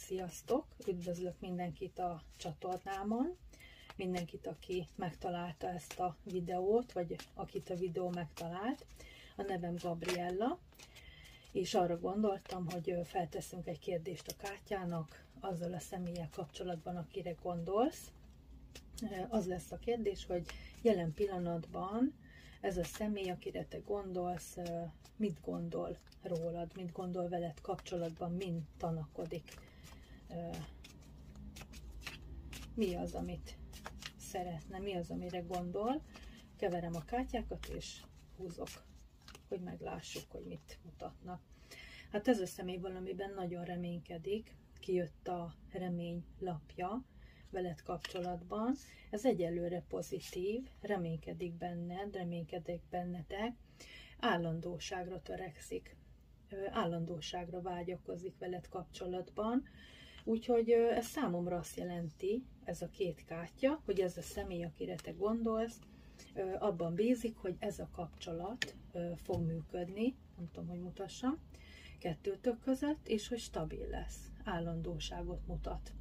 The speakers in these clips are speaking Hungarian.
Sziasztok! Üdvözlök mindenkit a csatornámon, mindenkit, aki megtalálta ezt a videót, vagy akit a videó megtalált. A nevem Gabriella, és arra gondoltam, hogy felteszünk egy kérdést a kártyának azzal a személlyel kapcsolatban, akire gondolsz. Az lesz a kérdés, hogy jelen pillanatban ez a személy, akire te gondolsz, mit gondol rólad, mit gondol veled kapcsolatban, min tanakodik, mi az, amit szeretne, mi az, amire gondol. Keverem a kártyákat és húzok, hogy meglássuk, hogy mit mutatnak. Hát ez a személy valamiben nagyon reménykedik, kijött a remény lapja veled kapcsolatban. Ez egyelőre pozitív, reménykedik benned, reménykedik bennetek, állandóságra törekszik, állandóságra vágyakozik veled kapcsolatban. Úgyhogy ez számomra azt jelenti, ez a két kártya, hogy ez a személy, akire te gondolsz, abban bízik, hogy ez a kapcsolat fog működni, nem tudom, hogy mutassam, kettőtök között, és hogy stabil lesz, állandóságot mutat.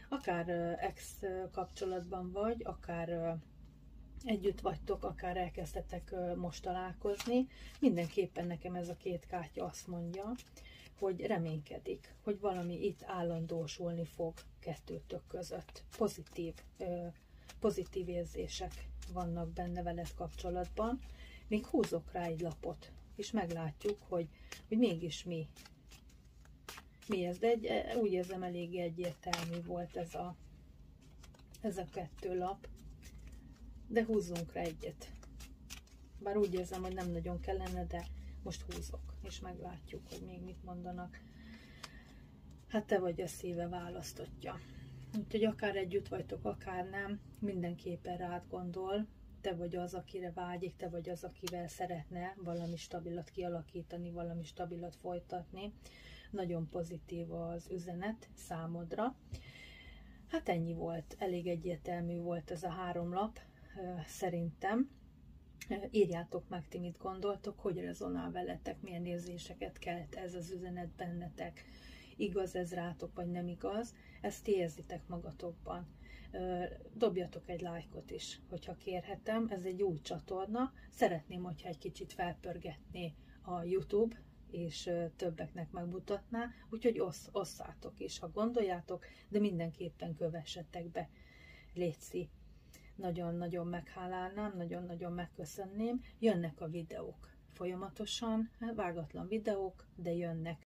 Akár ex kapcsolatban vagy, akár együtt vagytok, akár elkezdtetek most találkozni, mindenképpen nekem ez a két kártya azt mondja, hogy reménykedik, hogy valami itt állandósulni fog kettőtök között. Pozitív érzések vannak benne veled kapcsolatban. Még húzok rá egy lapot, és meglátjuk, hogy mégis mi ez. De úgy érzem, eléggé egyértelmű volt ez a kettő lap. De húzzunk rá egyet. Bár úgy érzem, hogy nem nagyon kellene, de most húzok, és meglátjuk, hogy még mit mondanak. Hát te vagy a szíve választottja. Úgyhogy akár együtt vagytok, akár nem, mindenképpen rád gondol. Te vagy az, akire vágyik, te vagy az, akivel szeretne valami stabilat kialakítani, valami stabilat folytatni. Nagyon pozitív az üzenet számodra. Hát ennyi volt, elég egyértelmű volt ez a 3 lap, szerintem. Írjátok meg, ti mit gondoltok, hogy rezonál veletek, milyen érzéseket kelt ez az üzenet bennetek. Igaz ez rátok, vagy nem igaz? Ezt ti érzitek magatokban. Dobjatok egy lájkot is, hogyha kérhetem. Ez egy új csatorna. Szeretném, hogyha egy kicsit felpörgetné a YouTube, és többeknek megmutatná, úgyhogy osszátok is, ha gondoljátok, de mindenképpen kövessetek be. Léci, nagyon-nagyon meghálálnám, nagyon-nagyon megköszönném. Jönnek a videók folyamatosan, vágatlan videók, de jönnek.